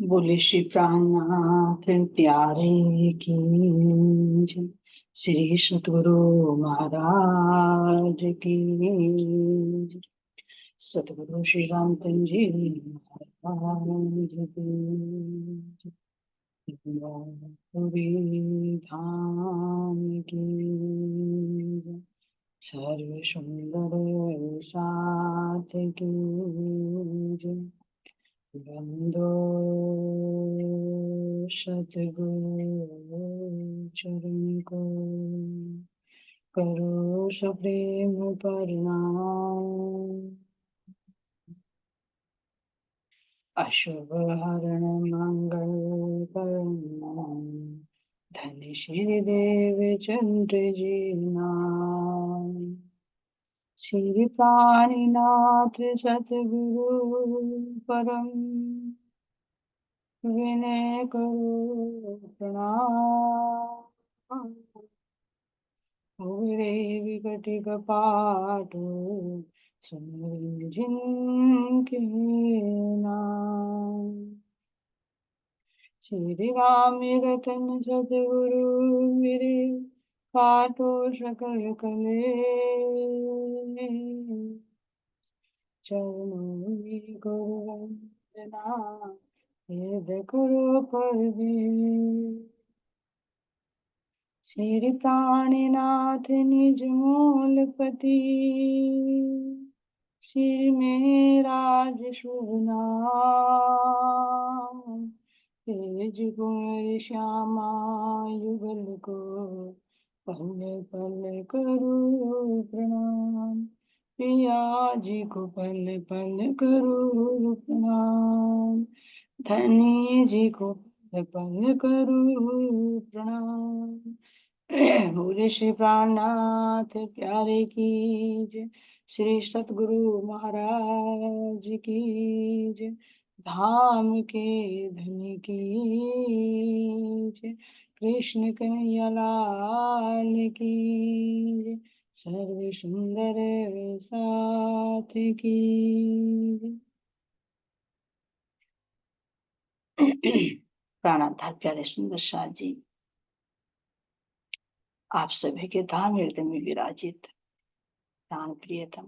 बोले श्री प्राणनाथ प्यारे की जय। श्री सतगुरु महाराज की जय। सतगुरु श्री रामचंद्र जी महाराज की जय। पूरी धाम की जय। सर्व सुंदर साथ की जय। बंदो सतगुरु चरण को करो सप्रेम प्रणाम। अशुभ हरण मंगल करण धन श्री देव चंद्र जी नाम। श्री प्राणीनाथ सतगुरु परम विनय करो प्रणाम। रे विकट कपाट सुन जिनके नाम। श्री राम रतन सतगुरु मेरे काटो सकल कले। चरणों में गुरु वंदना वेद करो परवीन। श्री प्राणीनाथ निज मूलपति सिर में राज शुभ नाम। तेज कुंवर श्यामा युगल को पल पल करो प्रणाम। पिया जी को पल पल करो प्रणाम। धनी जी को पल पल करो प्रणाम। बोले श्री प्राणनाथ प्यारे की जय। श्री सतगुरु महाराज की जय। धाम के धनी की जय। कृष्ण कन्हैया लाल की जय। सर्व सुंदर साथ की जय। प्राणाधार प्यारे सुंदर शाह जी, आप सभी के धाम हृदय में विराजित प्राण प्रियतम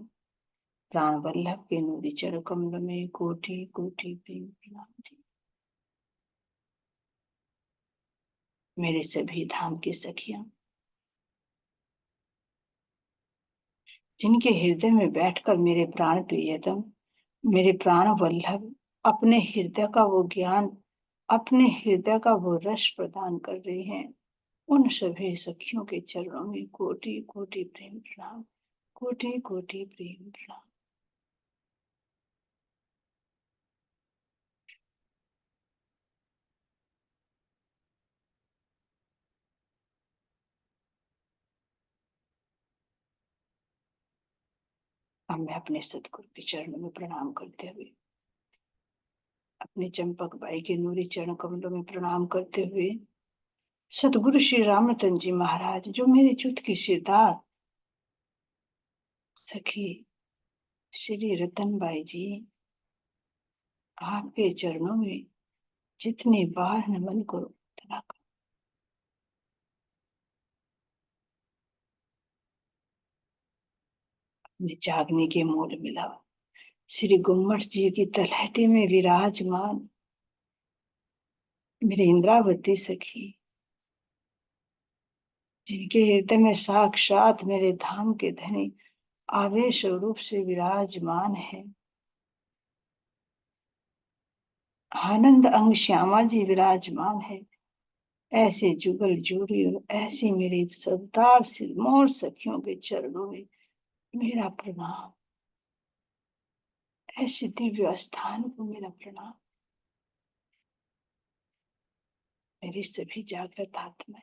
प्राण वल्लभ के नूरी चरण कमल में कोटि कोटि प्रेम प्रणाम जी। मेरे सभी धाम की सखियां, जिनके हृदय में बैठकर मेरे प्राण प्रियतम मेरे प्राण वल्लभ अपने हृदय का वो ज्ञान, अपने हृदय का वो रस प्रदान कर रहे हैं, उन सभी सखियों के चरणों में कोटि कोटि प्रेम प्रणाम, कोटि कोटि प्रेम प्रणाम। अब मैं अपने सतगुरु के चरणों में प्रणाम करते हुए, अपने चंपक बाई के नूरी चरण कमलों में प्रणाम करते हुए, सतगुरु श्री रामचंद्र जी महाराज जो मेरे चुत की सिरदार सखी श्री रतन बाई जी, आपके चरणों में जितनी बार नमन करो उतना करो। अपने जागने के मोल मिला श्री गुम्मट जी की तलहटी में विराजमान मेरे इंद्रावती सखी, जिनके हृदय में साक्षात मेरे धाम के धनी आवेश रूप से विराजमान है। आनंद अंग श्यामा जी विराजमान है। ऐसे जुगल जोड़ी और ऐसी मेरी सरदार सिरमौर सखियों के चरणों में मेरा प्रणाम। ऐसे दिव्य स्थान को मेरा प्रणाम। मेरी सभी जागृत आत्माएं,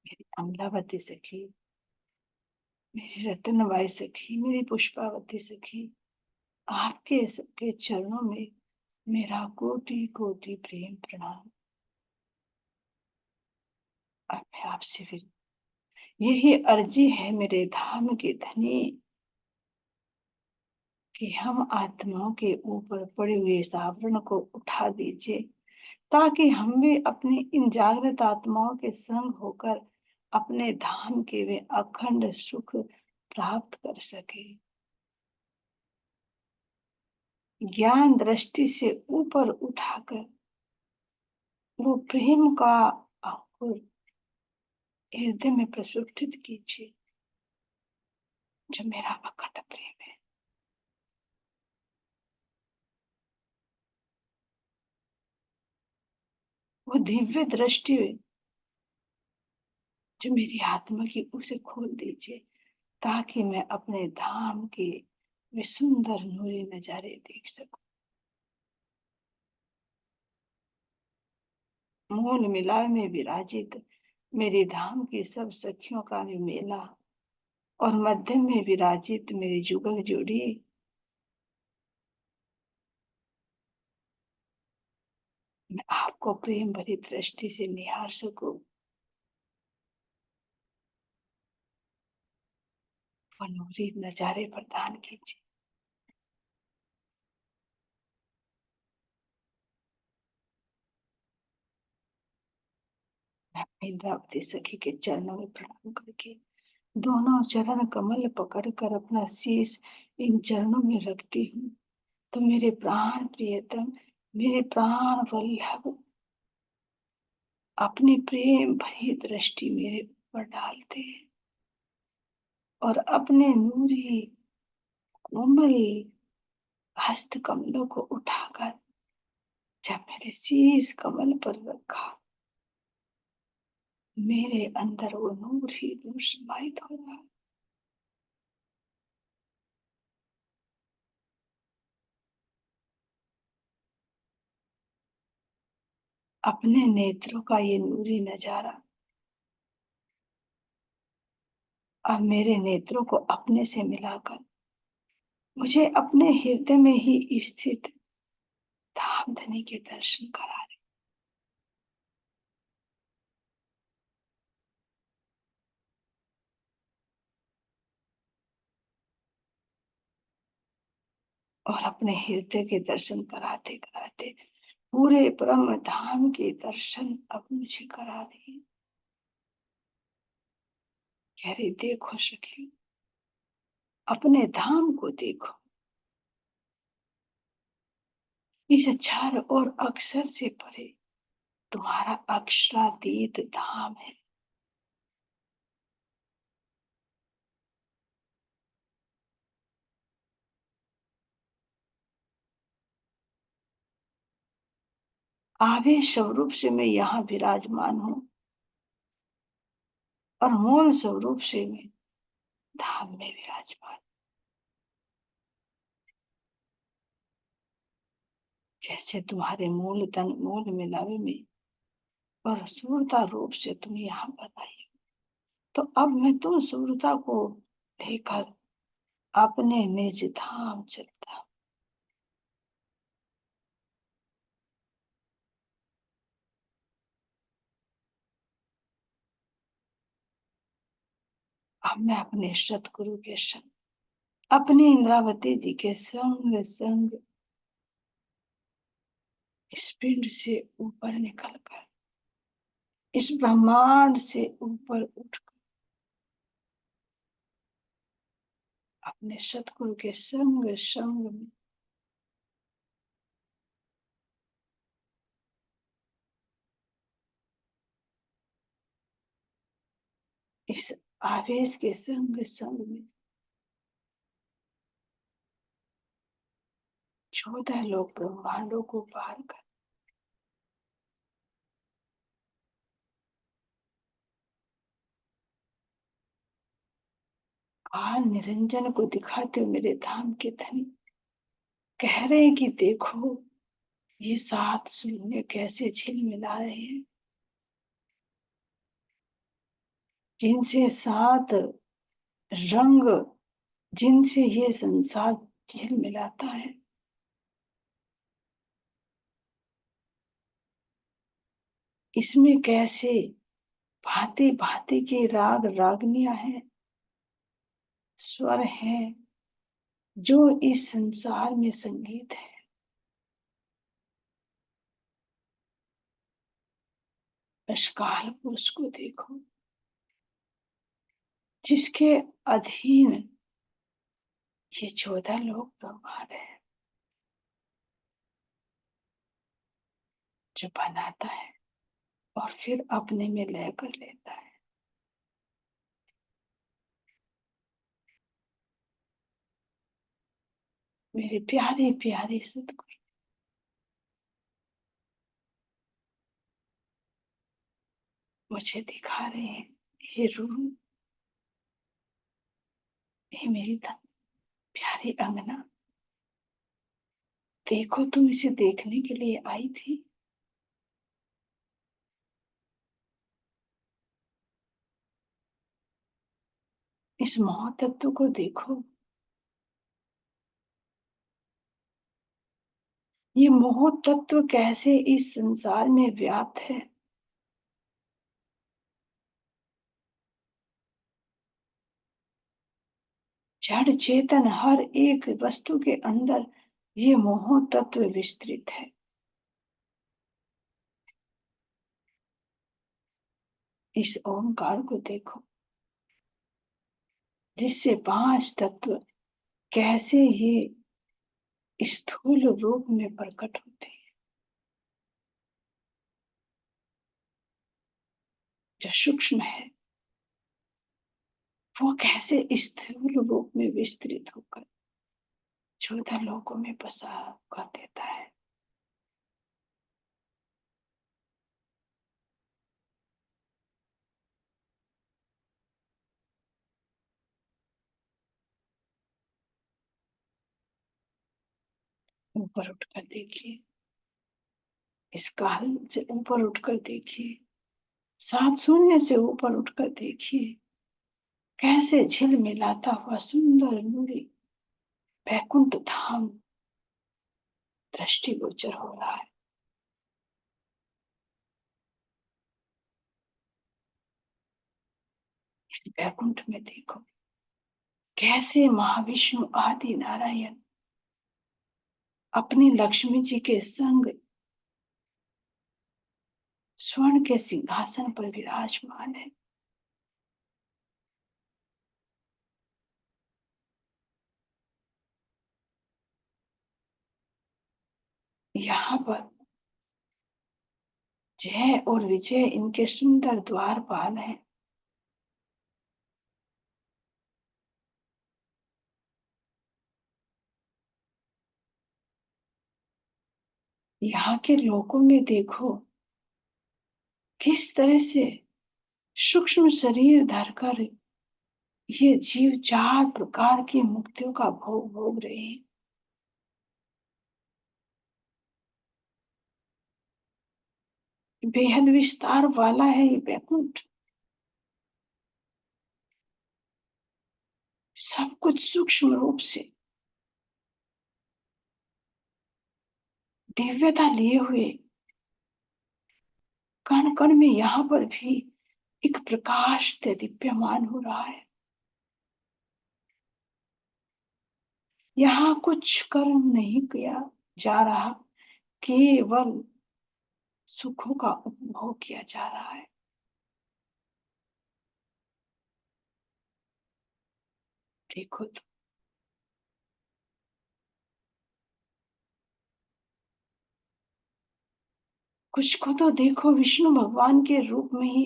मेरी अमलावती सखी, मेरी रतनबाई सखी, मेरी पुष्पावती सखी, आपके सबके चरणों में मेरा कोटि कोटि प्रेम प्रणाम। अब मैं आपसे यही अर्जी है मेरे धाम के धनी कि हम आत्माओं के ऊपर पड़े हुए इस आवरण को उठा दीजिए, ताकि हम भी अपनी इन जागृत आत्माओं के संग होकर अपने धाम के वे अखंड सुख प्राप्त कर सके। ज्ञान दृष्टि से ऊपर उठाकर वो प्रेम का अंकुर हृदय में प्रस्फुटित कीजिए, जो मेरा अखंड प्रेम है। वो दिव्य दृष्टि जो मेरी आत्मा की, उसे खोल दीजिए, ताकि मैं अपने धाम के वे सुंदर नूरी नजारे देख सकूं। मूल मिलाप में विराजित मेरी धाम की सब सखियों का भी मेला, और मध्य में विराजित मेरी जुगल जोड़ी, मैं आपको प्रेम भरी दृष्टि से निहार सकूं। वह नूरी नजारे प्रदान कीजिए। मैं अपनी इंद्रावती सखी के चरणों में प्रणाम करके दोनों चरण कमल पकड़कर अपना शीश इन चरणों में रखती हूँ। तो मेरे प्राण प्रियतम, मेरे प्राण वल्लभ अपनी प्रेम भरी दृष्टि मेरे ऊपर डालते हैं, और अपने नूरी कोमल हस्त कमलों को उठाकर जब मेरे शीश कमल पर रखा, मेरे अंदर वो नूर ही नूर समाहित हो रहा। अपने नेत्रों का ये नूरी नजारा अब मेरे नेत्रों को अपने से मिलाकर मुझे अपने हृदय में ही स्थित धाम धनी के दर्शन करा रहे, और अपने हृदय के दर्शन कराते कराते पूरे ब्रह्म धाम के दर्शन अब मुझे करा रही। कह रही, देखो सखी, अपने धाम को देखो। इस क्षर और अक्षर से परे तुम्हारा अक्षरातीत धाम है। आवेश स्वरूप से मैं यहाँ विराजमान हूँ, और मूल स्वरूप से मैं धाम में विराजमान। जैसे तुम्हारे मूल तन मूल मिलावे में और सूरता रूप से तुम यहाँ पर आई, तो अब मैं तुम सूरता को लेकर अपने निज धाम चलता। अब मैं अपने सतगुरु के संग, अपनी इंद्रावती जी के संग संग इस पिंड से ऊपर निकलकर, इस ब्रह्मांड से ऊपर उठकर अपने सतगुरु के संग संग में इस आवेश के संग संग में 14 लोग ब्रह्मांडों को पार कर आज निरंजन को दिखाते हुए मेरे धाम के धनी कह रहे हैं कि देखो, ये 7 शून्य कैसे झिलमिला रहे हैं, जिनसे 7 रंग, जिनसे ये संसार झिलमिलाता है। इसमें कैसे भांति भांति के राग रागनियां हैं, स्वर हैं, जो इस संसार में संगीत है। अष्टकाल पुरुष को देखो, जिसके अधीन ये 14 लोग भगवान है, जो बनाता है और फिर अपने में लय कर लेता है। मेरे प्यारे प्यारे सतगुरु, मुझे दिखा रहे हैं, हे रूह, हे मेरी प्यारी अंगना, देखो तुम इसे देखने के लिए आई थी। इस मोह तत्व को देखो, ये मोह तत्व कैसे इस संसार में व्याप्त है। जड़ चेतन हर एक वस्तु के अंदर ये मोह तत्व विस्तृत है। इस ओंकार को देखो, जिससे 5 तत्व कैसे ये स्थूल रूप में प्रकट होते हैं। जो सूक्ष्म है वो कैसे स्थूल रूप में विस्तृत होकर 14 लोकों में बसा कर देता है। ऊपर उठकर देखिए, इस काल से ऊपर उठकर देखिए, 7 शून्य से ऊपर उठकर देखिए, कैसे झिलमिलाता हुआ सुंदर नूरी वैकुंठ धाम दृष्टिगोचर हो रहा है। इस वैकुंठ में देखो, कैसे महाविष्णु आदि नारायण अपनी लक्ष्मी जी के संग स्वर्ण के सिंहासन पर विराजमान है। यहाँ पर जय और विजय इनके सुंदर द्वारपाल हैं। यहाँ के लोगों में देखो, किस तरह से सूक्ष्म शरीर धरकर ये जीव 4 प्रकार की मुक्तियों का भोग भोग रहे हैं। बेहद विस्तार वाला है ये वैकुंठ। सब कुछ सूक्ष्म रूप से दिव्यता लिए हुए, कण कण में यहाँ पर भी एक प्रकाश दीप्यमान हो रहा है। यहाँ कुछ कर्म नहीं किया जा रहा, केवल सुखों का उपभोग किया जा रहा है। देखो तो, कुछ को तो देखो, विष्णु भगवान के रूप में ही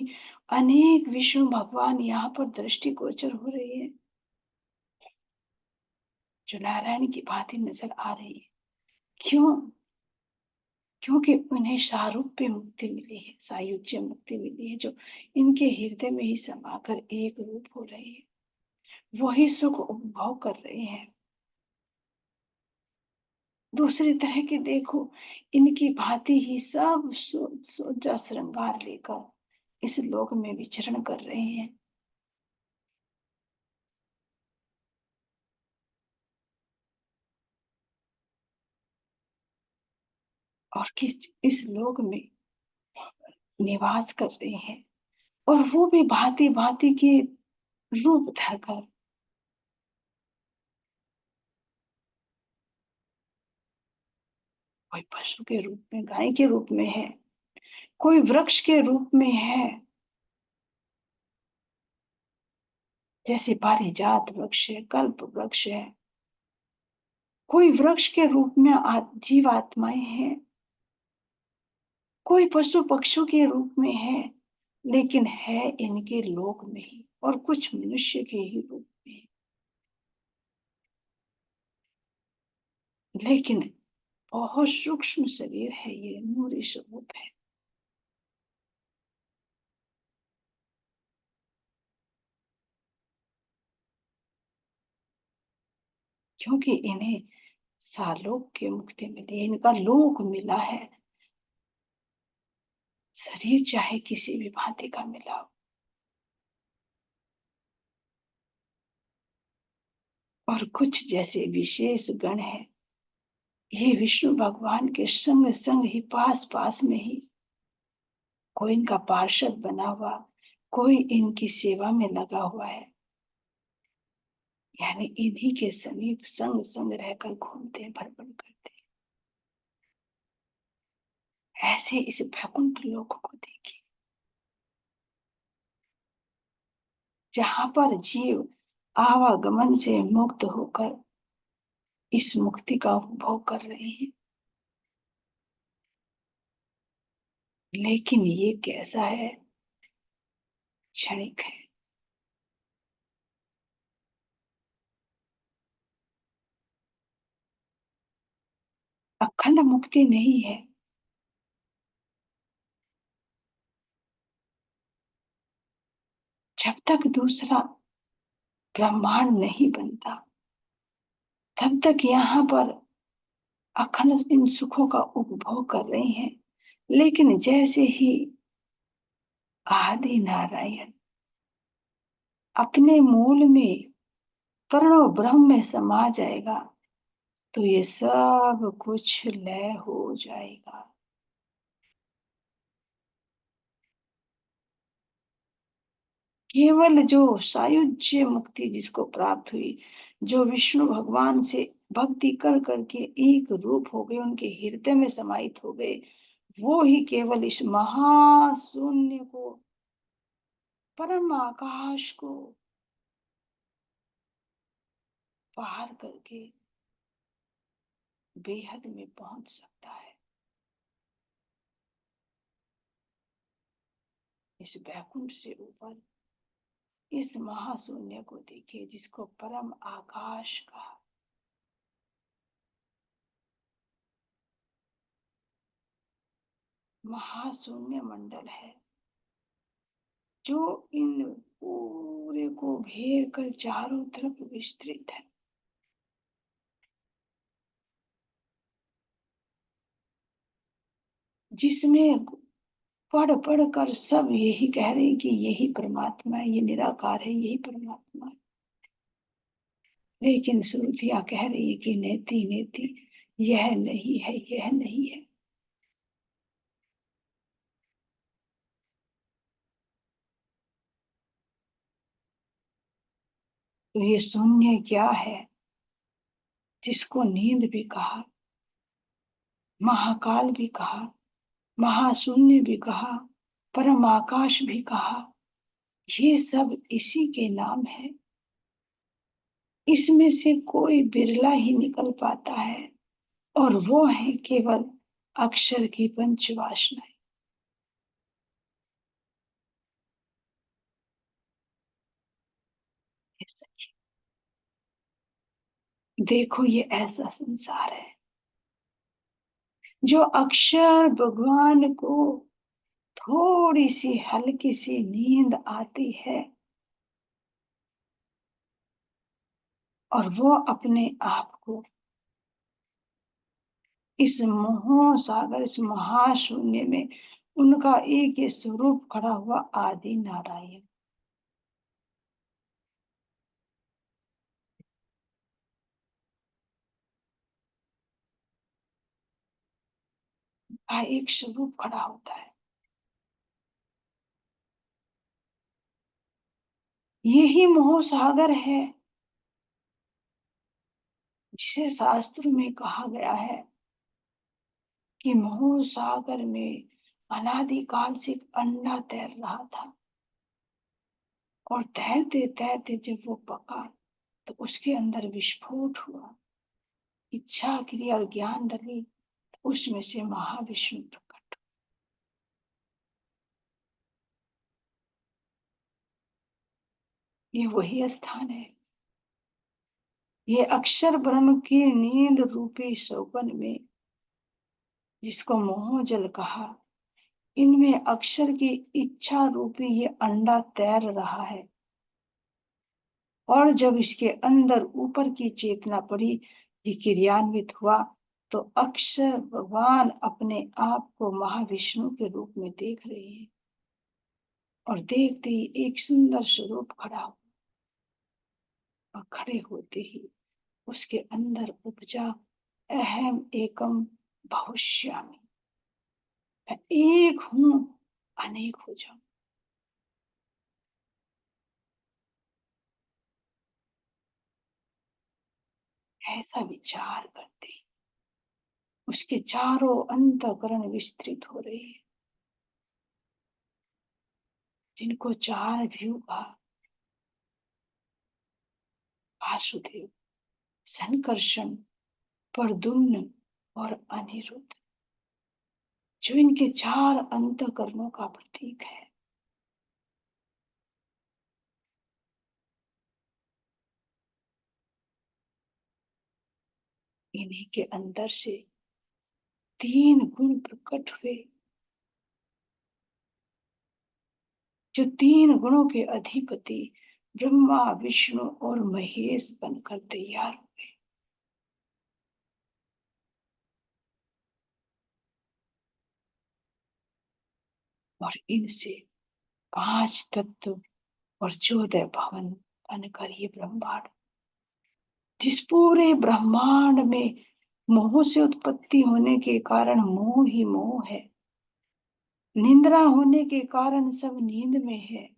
अनेक विष्णु भगवान यहाँ पर दृष्टिगोचर हो रहे हैं, जो नारायण की भांति नजर आ रही है। क्यों? क्योंकि उन्हें सारूप्य मुक्ति मिली है, सायुज्य मुक्ति मिली है, जो इनके हृदय में ही समाकर एक रूप हो रहे हैं, वही सुख उपभोग कर रहे हैं। दूसरी तरह के देखो, इनकी भांति ही सब सोजा श्रृंगार लेकर इस लोक में विचरण कर रहे हैं। और कि इस लोक में निवास कर रहे हैं, और वो भी भांति भांति के रूप धरकर। कोई पशु के रूप में, गाय के रूप में है, कोई वृक्ष के रूप में है, जैसे पारिजात वृक्ष है, कल्प वृक्ष है। कोई वृक्ष के रूप में जीवात्माएं हैं, कोई पशु पक्षियों के रूप में है, लेकिन है इनके लोक में ही, और कुछ मनुष्य के ही रूप में। लेकिन बहुत सूक्ष्म शरीर है, ये नूरी स्वरूप है। क्योंकि इन्हें सालोक की मुक्ति मिली, इनका लोक मिला है। शरीर चाहे किसी भी भांति का मिला हो, और कुछ जैसे विशेष गण है, ये विष्णु भगवान के संग संग ही, पास पास में ही, कोई इनका पार्षद बना हुआ, कोई इनकी सेवा में लगा हुआ है, यानी इन्हीं के समीप संग संग रहकर घूमते हैं, भ्रमण करते हैं। ऐसे इस वैकुंठ लोक को देखिए, जहां पर जीव आवागमन से मुक्त होकर इस मुक्ति का उपभोग कर रहे हैं। लेकिन ये कैसा है? क्षणिक है। अखंड मुक्ति नहीं है। जब तक दूसरा ब्रह्मांड नहीं बनता, तब तक यहाँ पर अखंड इन सुखों का उपभोग कर रहे हैं। लेकिन जैसे ही आदि नारायण अपने मूल में, प्रणव ब्रह्म में समा जाएगा, तो ये सब कुछ लय हो जाएगा। केवल जो सायुज्य मुक्ति जिसको प्राप्त हुई, जो विष्णु भगवान से भक्ति कर करके एक रूप हो गए, उनके हृदय में समाहित हो गए, वो ही केवल इस महाशून्य को, परम आकाश को पार करके बेहद में पहुंच सकता है। इस वैकुंठ से ऊपर इस महाशून्य को देखिए, जिसको परम आकाश का महाशून्य मंडल है, जो इन पूरे को घेर कर चारों तरफ विस्तृत है। जिसमें पढ़ पढ़ कर सब यही कह रहे हैं कि यही परमात्मा है, ये निराकार है, यही परमात्मा है। लेकिन श्रुतियां कह रही है कि नेति नेति, यह नहीं है, यह नहीं है। तो ये शून्य क्या है, जिसको नींद भी कहा, महाकाल भी कहा, महाशून्य भी कहा, परम आकाश भी कहा, ये सब इसी के नाम है। इसमें से कोई बिरला ही निकल पाता है, और वो है केवल अक्षर की पंच वासनाएं। देखो, ये ऐसा संसार है जो अक्षर भगवान को थोड़ी सी हल्की सी नींद आती है, और वो अपने आप को इस मोह सागर, इस महाशून्य में, उनका एक ये स्वरूप खड़ा हुआ, आदि नारायण का एक स्वरूप खड़ा होता है। यही मोह सागर है, जिसे शास्त्र में कहा गया है कि मोह सागर में अनादिकाल से एक अंडा तैर रहा था, और तैरते तैरते जब वो पका तो उसके अंदर विस्फोट हुआ, इच्छा क्रिया और ज्ञान डली, उसमें से महाविष्णु प्रकट। ये वही स्थान है, ये अक्षर ब्रह्म की नींद रूपी सौपन में, जिसको मोह जल कहा, इनमें अक्षर की इच्छा रूपी ये अंडा तैर रहा है। और जब इसके अंदर ऊपर की चेतना पड़ी, ये क्रियान्वित हुआ, तो अक्षर भगवान अपने आप को महाविष्णु के रूप में देख रहे हैं, और देखते ही एक सुंदर स्वरूप खड़ा हुआ, और खड़े होते ही उसके अंदर उपजा अहम एकम बहुश्यामी, मैं एक हूं, अनेक हो जाऊं। ऐसा विचार करते ही उसके चारों अंतःकरण विस्तृत हो रहे हैं, जिनको चार व्यू का वासुदेव, संकर्षण, प्रद्युम्न और अनिरुद्ध, जो इनके चार अंतःकरणों का प्रतीक है। इन्हीं के अंदर से तीन गुण प्रकट हुए, जो तीन गुणों के अधिपति ब्रह्मा विष्णु और महेश बनकर तैयार हुए। और इनसे पांच तत्व और 14 भवन बनकर ये ब्रह्मांड, जिस पूरे ब्रह्मांड में मोह से उत्पत्ति होने के कारण मोह ही मोह है, निंद्रा होने के कारण सब नींद में है,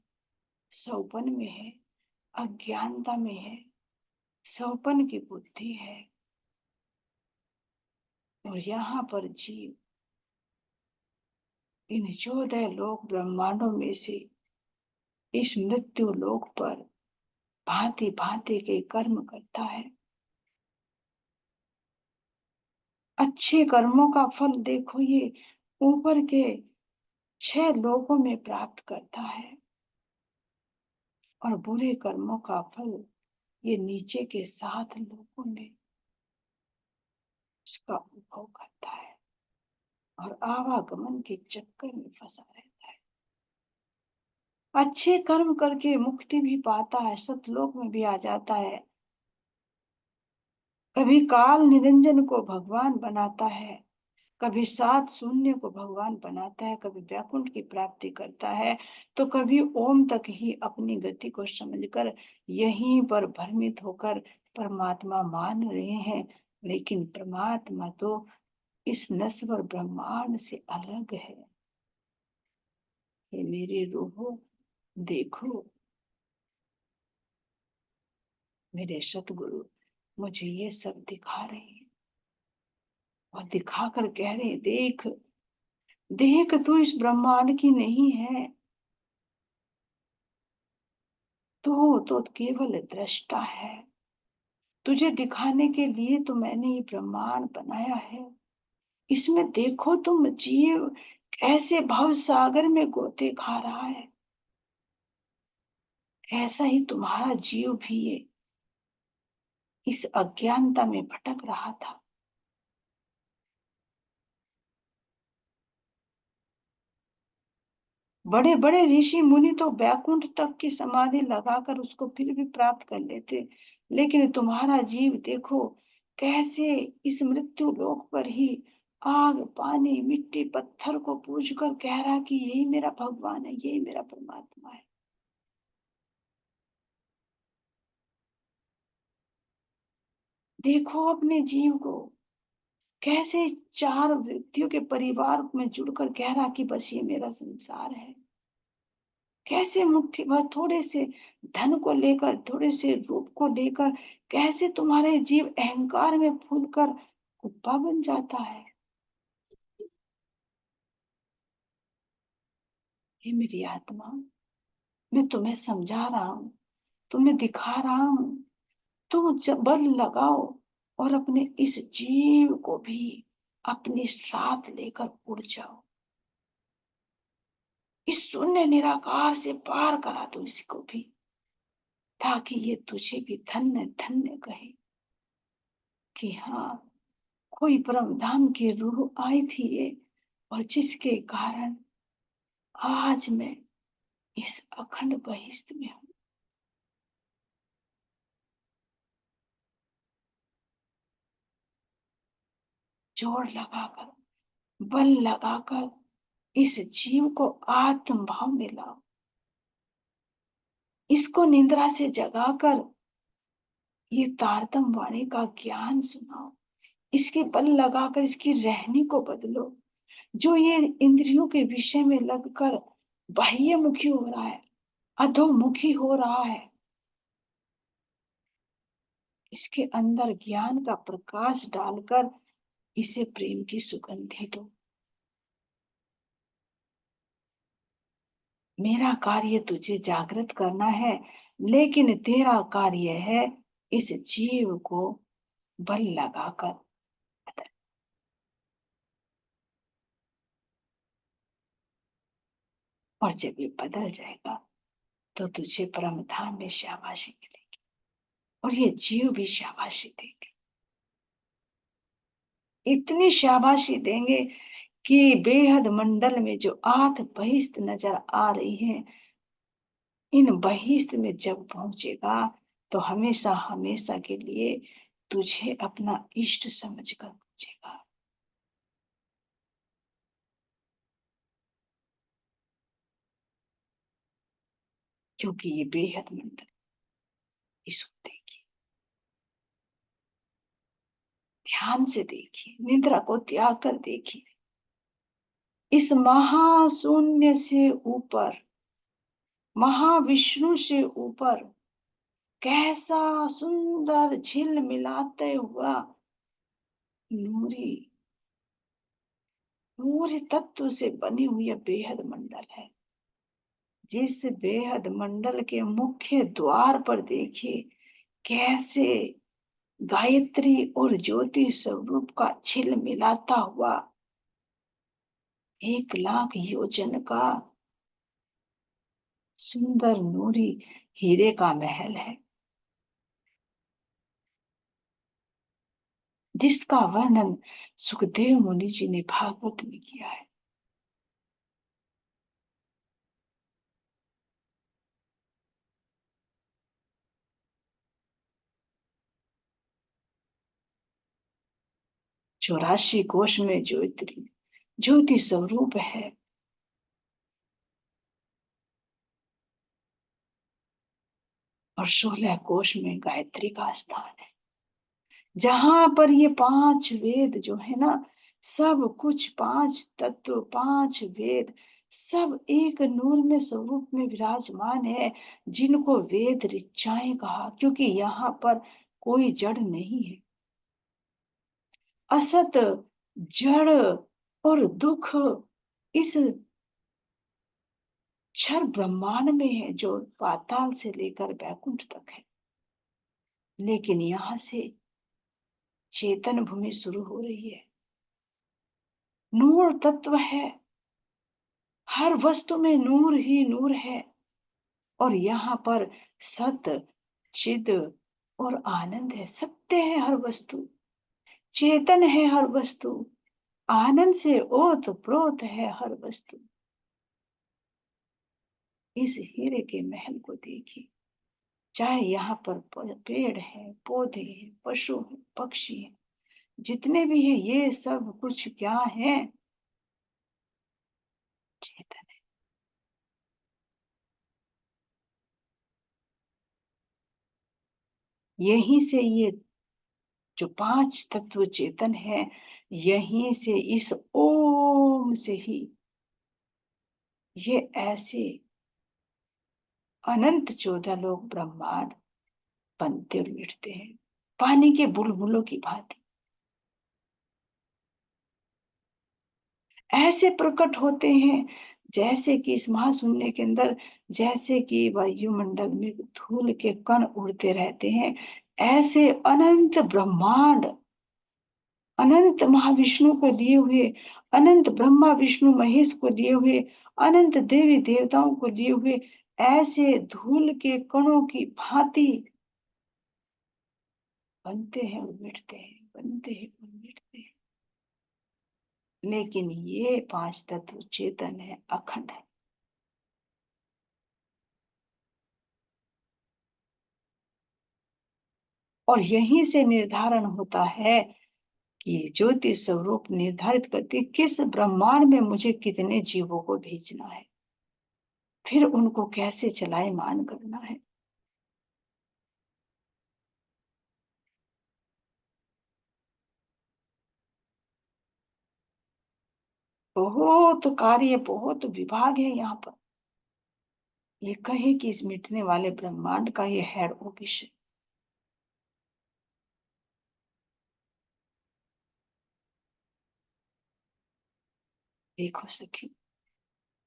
सौपन में है, अज्ञानता में है, सौपन की बुद्धि है, और यहाँ पर जीव इन 14 लोक ब्रह्मांडों में से इस मृत्यु लोक पर भांति भांति के कर्म करता है। अच्छे कर्मों का फल देखो, ये ऊपर के 6 लोकों में प्राप्त करता है, और बुरे कर्मों का फल ये नीचे के 7 लोकों में उसका अनुभव करता है, और आवागमन के चक्कर में फंसा रहता है। अच्छे कर्म करके मुक्ति भी पाता है, सतलोक में भी आ जाता है, कभी काल निरंजन को भगवान बनाता है, कभी 7 शून्य को भगवान बनाता है, कभी वैकुंठ की प्राप्ति करता है, तो कभी ओम तक ही अपनी गति को समझकर यहीं पर भ्रमित होकर परमात्मा मान रहे हैं। लेकिन परमात्मा तो इस नश्वर ब्रह्मांड से अलग है। ये मेरी रूहो देखो, मेरे सतगुरु मुझे ये सब दिखा रहे हैं, और दिखाकर कह रहे हैं, देख देख, तू इस ब्रह्मांड की नहीं है, तू तो केवल दृष्टा है, तुझे दिखाने के लिए तो मैंने ये ब्रह्मांड बनाया है। इसमें देखो तुम जीव कैसे भव सागर में गोते खा रहा है, ऐसा ही तुम्हारा जीव भी ये इस अज्ञानता में भटक रहा था। बड़े बड़े ऋषि मुनि तो वैकुंठ तक की समाधि लगाकर उसको फिर भी प्राप्त कर लेते, लेकिन तुम्हारा जीव देखो कैसे इस मृत्यु लोक पर ही आग पानी मिट्टी पत्थर को पूज कर कह रहा कि यही मेरा भगवान है, यही मेरा परमात्मा है। देखो अपने जीव को कैसे 4 व्यक्तियों के परिवार में जुड़कर कह रहा कि बस ये मेरा संसार है, कैसे मुट्ठी भर थोड़े से धन को लेकर, थोड़े से रूप को लेकर कैसे तुम्हारे जीव अहंकार में फूलकर कुप्पा बन जाता है। हे मेरी आत्मा, मैं तुम्हें समझा रहा हूँ, तुम्हें दिखा रहा हूँ। तुम जब बल लगाओ और अपने इस जीव को भी अपने साथ लेकर उड़ जाओ। इस शून्य निराकार से पार करा दो इसको भी, ताकि ये तुझे भी धन्य धन्य कहे कि हाँ, कोई परम धाम की रूह आई थी ये, और जिसके कारण आज मैं इस अखंड बहिष्ठ में हूँ। जोर लगाकर, बल लगाकर इस जीव को आत्म भाव में लाओ। इसको निद्रा से जगाकर ये तारतम वाणी का ज्ञान सुनाओ। इसके बल लगाकर इसकी रहनी को बदलो। जो ये इंद्रियों के विषय में लगकर बाह्यमुखी हो रहा है, अधोमुखी हो रहा है, इसके अंदर ज्ञान का प्रकाश डालकर इसे प्रेम की सुगंधि दो। मेरा कार्य तुझे जागृत करना है, लेकिन तेरा कार्य है इस जीव को बल लगाकर। और जब ये बदल जाएगा तो तुझे परम धाम में शाबाशी मिलेगी, और ये जीव भी शाबाशी देंगे। इतनी शाबाशी देंगे कि बेहद मंडल में जो 8 बहिष्ठ नजर आ रही हैं, इन बहिष्ठ में जब पहुंचेगा तो हमेशा हमेशा के लिए तुझे अपना इष्ट समझकर पूछेगा। क्योंकि ये बेहद मंडल, इसको देखिए, ध्यान से देखिए, निद्रा को त्याग कर देखिए। इस महाशून्य से ऊपर, महाविष्णु से ऊपर कैसा सुंदर झिल मिलाते हुआ नूरी नूरी तत्व से बनी हुई बेहद मंडल है। जिस बेहद मंडल के मुख्य द्वार पर देखिए कैसे गायत्री और ज्योति स्वरूप का छिल मिलाता हुआ 1 लाख योजन का सुंदर नूरी हीरे का महल है, जिसका वर्णन सुखदेव मुनि जी ने भागवत में किया है। चौरासी कोश में ज्योति ज्योति स्वरूप है, और 16 कोश में गायत्री का स्थान है। जहां पर ये 5 वेद जो है ना, सब कुछ 5 तत्व, 5 वेद, सब एक नूर में स्वरूप में विराजमान है, जिनको वेद ऋचाएं कहा, क्योंकि यहाँ पर कोई जड़ नहीं है। असत, जड़ और दुख इस क्षर ब्रह्मांड में है, जो पाताल से लेकर बैकुंठ तक है। लेकिन यहाँ से चेतन भूमि शुरू हो रही है। नूर तत्व है, हर वस्तु में नूर ही नूर है, और यहाँ पर सत, चिद और आनंद है। सत्य है हर वस्तु, चेतन है हर वस्तु, आनंद से ओत प्रोत है हर वस्तु। इस हीरे के महल को देखिए, चाहे यहाँ पर पेड़ है, पौधे हैं, पशु हैं, पक्षी हैं, जितने भी हैं, ये सब कुछ क्या है? चेतन है। यहीं से ये जो 5 तत्व चेतन है, यहीं से, इस ओम से ही ये ऐसे अनंत 14 लोग ब्रह्मांड बनते और मिटते हैं, पानी के बुलबुलों की भांति ऐसे प्रकट होते हैं, जैसे कि इस महाशून्य के अंदर, जैसे कि वायुमंडल में धूल के कण उड़ते रहते हैं, ऐसे अनंत ब्रह्मांड, अनंत महाविष्णु को लिए हुए, अनंत ब्रह्मा विष्णु महेश को लिए हुए, अनंत देवी देवताओं को लिए हुए, ऐसे धूल के कणों की भांति बनते हैं और मिटते हैं, बनते हैं और मिटते हैं। लेकिन ये पांच तत्व चेतन है, अखंड है। और यहीं से निर्धारण होता है कि ज्योति स्वरूप निर्धारित करती है किस ब्रह्मांड में मुझे कितने जीवों को भेजना है, फिर उनको कैसे चलायमान करना है। बहुत कार्य, बहुत विभाग है यहाँ पर। ये कहे कि इस मिटने वाले ब्रह्मांड का ये हेड ऑफिस है। देखो सखी,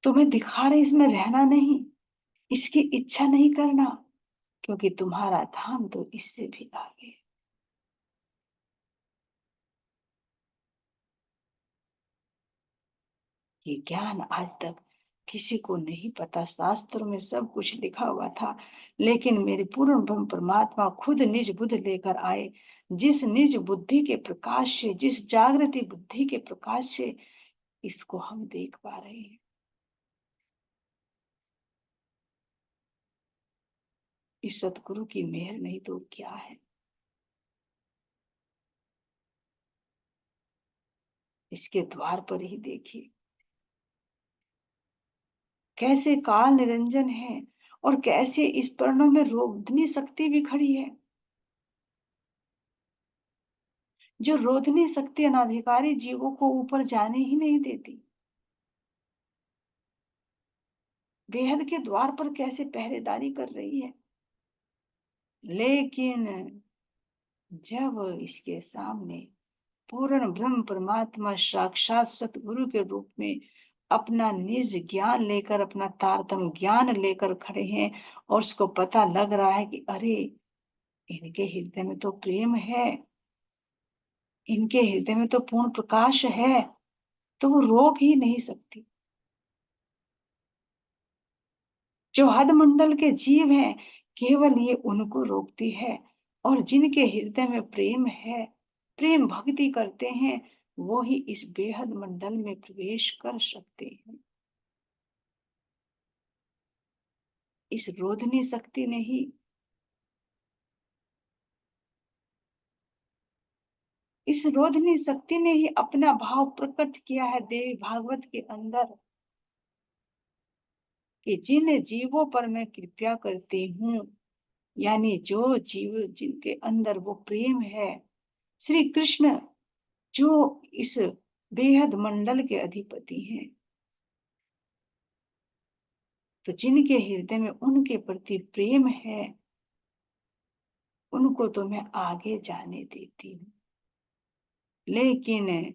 तुम्हें दिखा रहे इसमें रहना नहीं, इसकी इच्छा नहीं करना, क्योंकि तुम्हारा धाम तो इससे भी आगे है। ये ज्ञान आज तक किसी को नहीं पता। शास्त्रों में सब कुछ लिखा हुआ था, लेकिन मेरे पूर्ण ब्रह्म परमात्मा खुद निज बुद्धि लेकर आए। जिस निज बुद्धि के प्रकाश से, जिस जागृति बुद्धि के प्रकाश से इसको हम देख पा रहे हैं। इस सतगुरु की मेहर नहीं तो क्या है। इसके द्वार पर ही देखिए कैसे काल निरंजन है, और कैसे इस प्रणव में रोधनी शक्ति भी खड़ी है। जो रोधनी शक्ति अनाधिकारी जीवों को ऊपर जाने ही नहीं देती। बेहद के द्वार पर कैसे पहरेदारी कर रही है। लेकिन जब इसके सामने पूर्ण ब्रह्म परमात्मा साक्षात सतगुरु के रूप में अपना निज ज्ञान लेकर, अपना तारतम ज्ञान लेकर खड़े हैं, और उसको पता लग रहा है कि अरे, इनके हृदय में तो प्रेम है, इनके हृदय में तो पूर्ण प्रकाश है, तो वो रोक ही नहीं सकती। जो हद मंडल के जीव हैं, केवल ये उनको रोकती है। और जिनके हृदय में प्रेम है, प्रेम भक्ति करते हैं, वो ही इस बेहद मंडल में प्रवेश कर सकते हैं। इस रोधनी शक्ति ने ही, इस रोधनी शक्ति ने ही अपना भाव प्रकट किया है देवी भागवत के अंदर, कि जिन जीवों पर मैं कृपया करती हूँ, यानी जो जीव जिनके अंदर वो प्रेम है, श्री कृष्ण जो इस बेहद मंडल के अधिपति हैं, तो जिनके हृदय में उनके प्रति प्रेम है, उनको तो मैं आगे जाने देती हूँ। लेकिन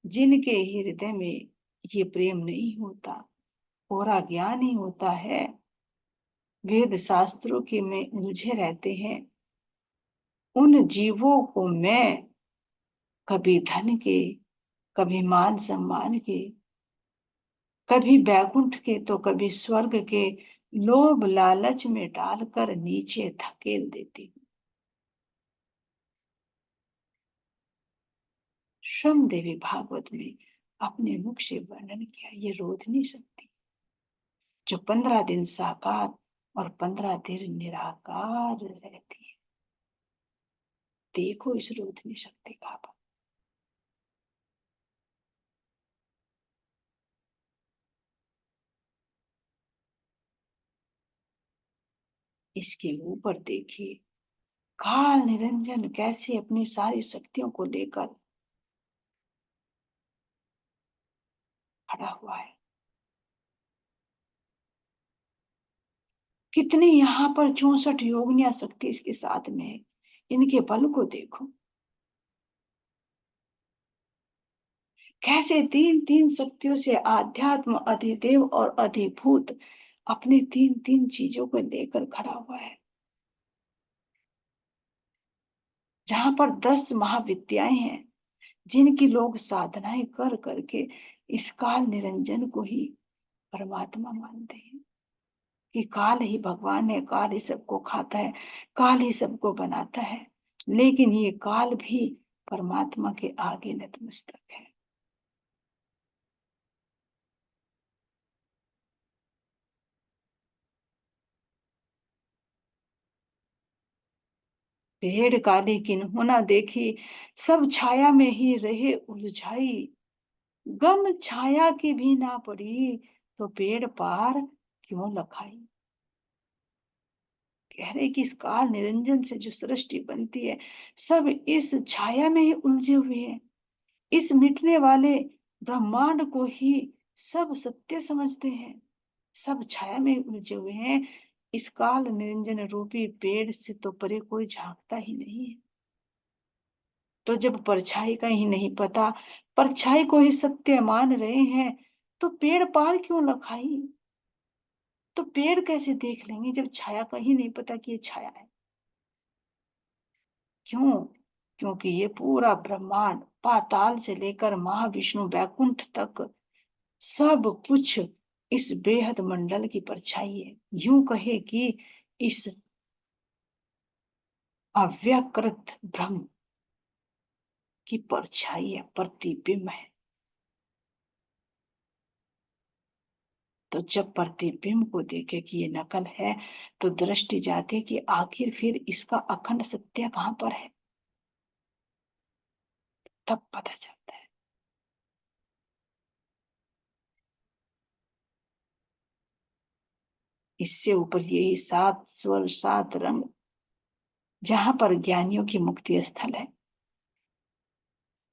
जिनके हृदय में ये प्रेम नहीं होता, कोरा ज्ञान ही होता है, वेद शास्त्रों के में उलझे रहते हैं, उन जीवों को मैं कभी धन के, कभी मान सम्मान के, कभी बैकुंठ के, तो कभी स्वर्ग के लोभ लालच में डालकर नीचे धकेल देती हूँ। श्रम देवी भागवत में अपने मुख से वर्णन किया ये रोधनी शक्ति, जो 15 दिन साकार और 15 दिन निराकार रहती है। देखो इस रोधनी शक्ति का भाव। इसके ऊपर देखिए काल निरंजन कैसे अपनी सारी शक्तियों को लेकर खड़ा हुआ है। कितनी यहाँ पर 64 योगिनियां शक्ति इसके साथ में है। इनके बल को देखो, कैसे तीन तीन शक्तियों से आध्यात्म, अधिदेव और अधिभूत अपने तीन तीन चीजों को लेकर खड़ा हुआ है। जहां पर 10 महाविद्याएं हैं, जिनकी लोग साधनाएं कर करके इस काल निरंजन को ही परमात्मा मानते हैं कि काल ही भगवान है, काल ही सबको खाता है, काल ही सबको बनाता है। लेकिन ये काल भी परमात्मा के आगे नतमस्तक है। पेड़ काली किन्हों ना देखी, सब छाया में ही रहे उलझाई। गम छाया की भी ना पड़ी, तो पेड़ पार क्यों लखाई। कह रहे कि इस काल निरंजन से जो सृष्टि बनती है, सब इस छाया में ही उलझे हुए हैं। इस मिटने वाले ब्रह्मांड को ही सब सत्य समझते हैं, सब छाया में उलझे हुए हैं। इस काल निरंजन रूपी पेड़ से तो परे कोई झांकता ही नहीं है। तो जब परछाई का ही नहीं पता, परछाई को ही सत्य मान रहे हैं, तो पेड़ पार क्यों लखाई। तो पेड़ कैसे देख लेंगे जब छाया का ही नहीं पता कि ये छाया है। क्यों? क्योंकि ये पूरा ब्रह्मांड पाताल से लेकर महाविष्णु बैकुंठ तक सब कुछ इस बेहद मंडल की परछाई है। यूं कहे कि इस अव्यकृत ब्रह्म की परछाई है, प्रतिबिंब है। तो जब प्रतिबिंब को देखे कि ये नकल है, तो दृष्टि जाती है कि आखिर फिर इसका अखंड सत्य कहां पर है। तब पता चलता है। इससे ऊपर यही 7 स्वर 7 रंग, जहां पर ज्ञानियों की मुक्ति स्थल है।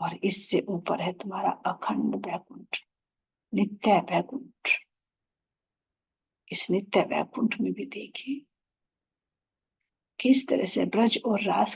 और इससे ऊपर है तुम्हारा अखंड वैकुंठ, नित्य वैकुंठ। इस नित्य वैकुंठ में भी देखिए किस तरह से ब्रज और रास